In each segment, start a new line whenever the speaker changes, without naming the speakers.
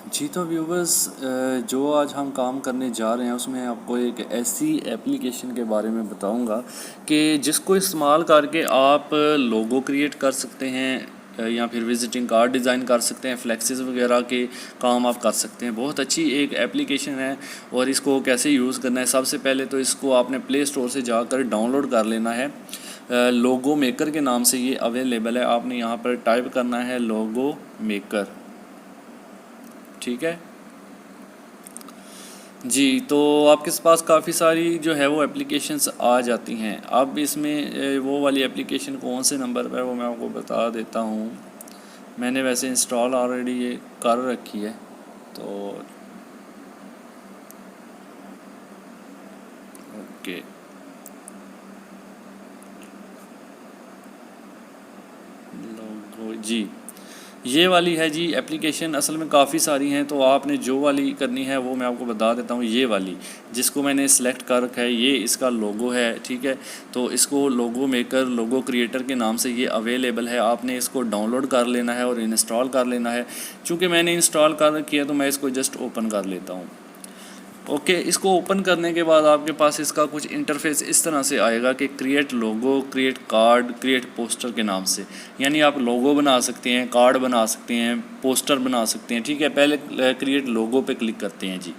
जी तो व्यूवर्स, जो आज हम काम करने जा रहे हैं उसमें आपको एक ऐसी एप्लीकेशन के बारे में बताऊंगा कि जिसको इस्तेमाल करके आप लोगो क्रिएट कर सकते हैं, या फिर विजिटिंग कार्ड डिज़ाइन कर सकते हैं, फ्लेक्सेस वगैरह के काम आप कर सकते हैं। बहुत अच्छी एक एप्लीकेशन है। और इसको कैसे यूज़ करना है, सबसे पहले तो इसको आपने प्ले स्टोर से जाकर डाउनलोड कर लेना है। लोगो मेकर के नाम से ये अवेलेबल है। आपने यहाँ पर टाइप करना है लोगो मेकर, ठीक है जी। तो आपके पास काफ़ी सारी जो है वो एप्लीकेशंस आ जाती हैं। अब इसमें वो वाली एप्लीकेशन कौन से नंबर पर है वो मैं आपको बता देता हूँ। मैंने वैसे इंस्टॉल ऑलरेडी ये कर रखी है। तो ओके लोगो जी, ये वाली है जी एप्लीकेशन। असल में काफ़ी सारी हैं, तो आपने जो वाली करनी है वो मैं आपको बता देता हूँ। ये वाली जिसको मैंने सेलेक्ट कर रखा है, ये इसका लोगो है, ठीक है। तो इसको लोगो मेकर, लोगो क्रिएटर के नाम से ये अवेलेबल है। आपने इसको डाउनलोड कर लेना है और इंस्टॉल कर लेना है। चूँकि मैंने इंस्टॉल कर रखी है तो मैं इसको जस्ट ओपन कर लेता हूँ। ओके, इसको ओपन करने के बाद आपके पास इसका कुछ इंटरफेस इस तरह से आएगा कि क्रिएट लोगो, क्रिएट कार्ड, क्रिएट पोस्टर के नाम से। यानी आप लोगो बना सकते हैं, कार्ड बना सकते हैं, पोस्टर बना सकते हैं, ठीक है। पहले क्रिएट लोगो पे क्लिक करते हैं जी।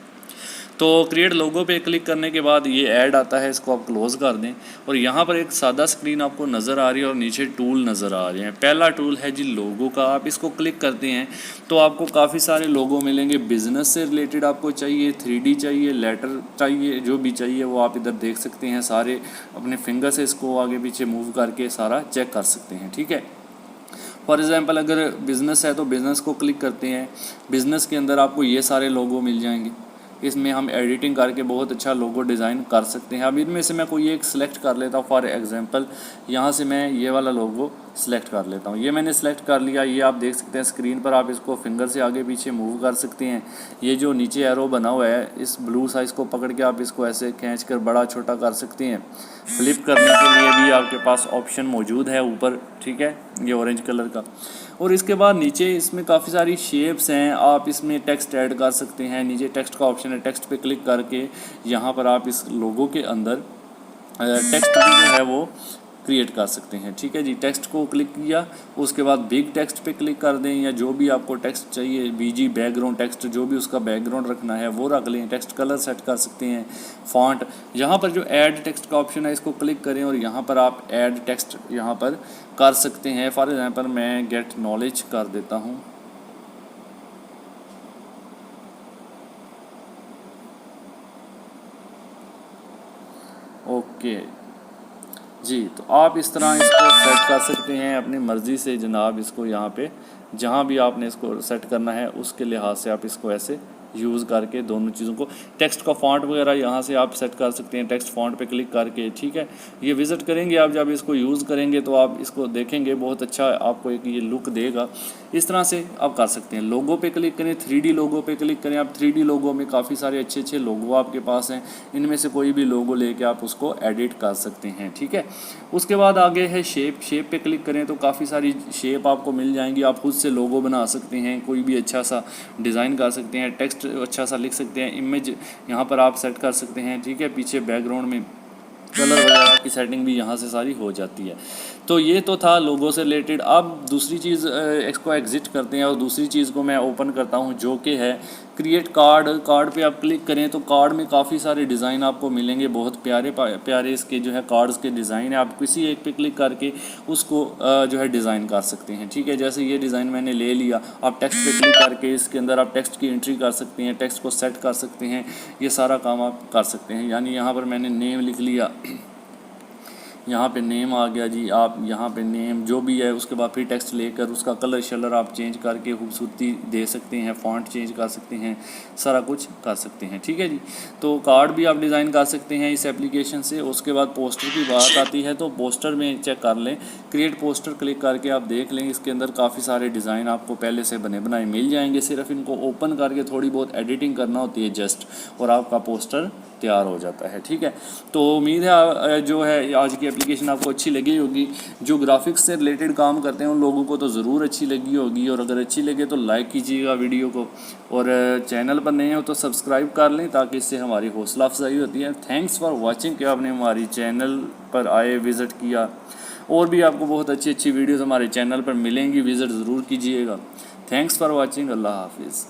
तो क्रिएट लोगो पे क्लिक करने के बाद ये ऐड आता है, इसको आप क्लोज़ कर दें। और यहाँ पर एक सादा स्क्रीन आपको नज़र आ रही है और नीचे टूल नज़र आ रहे हैं। पहला टूल है जी लोगो का। आप इसको क्लिक करते हैं तो आपको काफ़ी सारे लोगो मिलेंगे। बिज़नेस से रिलेटेड आपको चाहिए, 3D चाहिए, लेटर चाहिए, जो भी चाहिए वो आप इधर देख सकते हैं। सारे अपने फिंगर से इसको आगे पीछे मूव करके सारा चेक कर सकते हैं, ठीक है। फॉर एग्ज़ाम्पल अगर बिज़नेस है तो बिज़नेस को क्लिक करते हैं। बिज़नेस के अंदर आपको ये सारे लोगो मिल जाएंगे। इसमें हम एडिटिंग करके बहुत अच्छा लोगो डिज़ाइन कर सकते हैं। अब इनमें से मैं कोई एक सिलेक्ट कर लेता हूँ। फॉर एग्जांपल यहाँ से मैं ये वाला लोगो सिलेक्ट कर लेता हूँ। ये मैंने सिलेक्ट कर लिया। ये आप देख सकते हैं स्क्रीन पर, आप इसको फिंगर से आगे पीछे मूव कर सकते हैं। ये जो नीचे एरो बना हुआ है, इस ब्लू साइज़ को पकड़ के आप इसको ऐसे खींच कर बड़ा छोटा कर सकते हैं। फ्लिप करने के लिए भी आपके पास ऑप्शन मौजूद है ऊपर, ठीक है, ये ऑरेंज कलर का। और इसके बाद नीचे इसमें काफ़ी सारी शेप्स हैं। आप इसमें टेक्स्ट ऐड कर सकते हैं। नीचे टेक्स्ट का ऑप्शन है, टेक्स्ट पे क्लिक करके यहाँ पर आप इस लोगो के अंदर टेक्स्ट भी जो है वो क्रिएट कर सकते हैं, ठीक है जी। टेक्स्ट को क्लिक किया, उसके बाद बिग टेक्स्ट पे क्लिक कर दें, या जो भी आपको टेक्स्ट चाहिए, बीजी बैकग्राउंड टेक्स्ट, जो भी उसका बैकग्राउंड रखना है वो रख लें। टेक्स्ट कलर सेट कर सकते हैं, फॉन्ट। यहाँ पर जो ऐड टेक्स्ट का ऑप्शन है इसको क्लिक करें और यहाँ पर आप ऐड टेक्स्ट यहाँ पर कर सकते हैं। फॉर एग्जाम्पल मैं गेट नॉलेज कर देता हूँ। ओके जी, तो आप इस तरह इसको सेट कर सकते हैं अपनी मर्ज़ी से जनाब। इसको यहाँ पे जहाँ भी आपने इसको सेट करना है उसके लिहाज से आप इसको ऐसे यूज़ करके दोनों चीज़ों को, टेक्स्ट का फॉन्ट वगैरह यहाँ से आप सेट कर सकते हैं टेक्स्ट फॉन्ट पे क्लिक करके, ठीक है। ये विज़िट करेंगे आप, जब इसको यूज़ करेंगे तो आप इसको देखेंगे बहुत अच्छा आपको एक ये लुक देगा। इस तरह से आप कर सकते हैं। लोगो पे क्लिक करें, 3D लोगो पे क्लिक करें। आप 3D लोगो में काफ़ी सारे अच्छे अच्छे लोगो आपके पास हैं। इनमें से कोई भी लोगो लेके आप उसको एडिट कर सकते हैं, ठीक है। उसके बाद आगे है शेप। शेप पे क्लिक करें तो काफ़ी सारी शेप आपको मिल जाएंगी। आप खुद से लोगो बना सकते हैं, कोई भी अच्छा सा डिज़ाइन कर सकते हैं, टेक्स्ट अच्छा सा लिख सकते हैं, इमेज यहाँ पर आप सेट कर सकते हैं, ठीक है। पीछे बैकग्राउंड में कलर वगैरह की सेटिंग भी यहाँ से सारी हो जाती है। तो ये तो था लोगो से रिलेटेड। अब दूसरी चीज़ इसको एग्जिट करते हैं और दूसरी चीज़ को मैं ओपन करता हूँ, जो कि है क्रिएट कार्ड। कार्ड पे आप क्लिक करें तो कार्ड में काफ़ी सारे डिज़ाइन आपको मिलेंगे। बहुत प्यारे प्यारे इसके जो है कार्ड्स के डिज़ाइन है। आप किसी एक पे क्लिक करके उसको जो है डिज़ाइन कर सकते हैं, ठीक है। जैसे ये डिज़ाइन मैंने ले लिया, आप टेक्स्ट पे क्लिक करके इसके अंदर आप टेक्स्ट की एंट्री कर सकते हैं, टेक्स्ट को सेट कर सकते हैं। ये सारा काम आप कर सकते हैं। यानी यहाँ पर मैंने नेम लिख लिया, यहाँ पे नेम आ गया जी। आप यहाँ पे नेम जो भी है, उसके बाद फिर टेक्स्ट लेकर उसका कलर शलर आप चेंज करके खूबसूरती दे सकते हैं, फ़ॉन्ट चेंज कर सकते हैं, सारा कुछ कर सकते हैं, ठीक है जी। तो कार्ड भी आप डिज़ाइन कर सकते हैं इस एप्लीकेशन से। उसके बाद पोस्टर की बात आती है तो पोस्टर में चेक कर लें, क्रिएट पोस्टर क्लिक करके आप देख लें। इसके अंदर काफ़ी सारे डिज़ाइन आपको पहले से बने बनाए मिल जाएंगे। सिर्फ इनको ओपन करके थोड़ी बहुत एडिटिंग करना होती है जस्ट, और आपका पोस्टर तैयार हो जाता है। ठीक है, तो उम्मीद है जो है आज की एप्लीकेशन आपको अच्छी लगी होगी। जो ग्राफिक्स से रिलेटेड काम करते हैं उन लोगों को तो ज़रूर अच्छी लगी होगी, और अगर अच्छी लगे तो लाइक कीजिएगा वीडियो को, और चैनल पर नए हो तो सब्सक्राइब कर लें ताकि इससे हमारी हौसला अफजाई होती है। थैंक्स फॉर वॉचिंग कि आपने हमारी चैनल पर आए, विज़िट किया। और भी आपको बहुत अच्छी अच्छी वीडियोज़ हमारे चैनल पर मिलेंगी, विज़िट ज़रूर कीजिएगा। Thanks for watching. अल्लाह हाफिज़।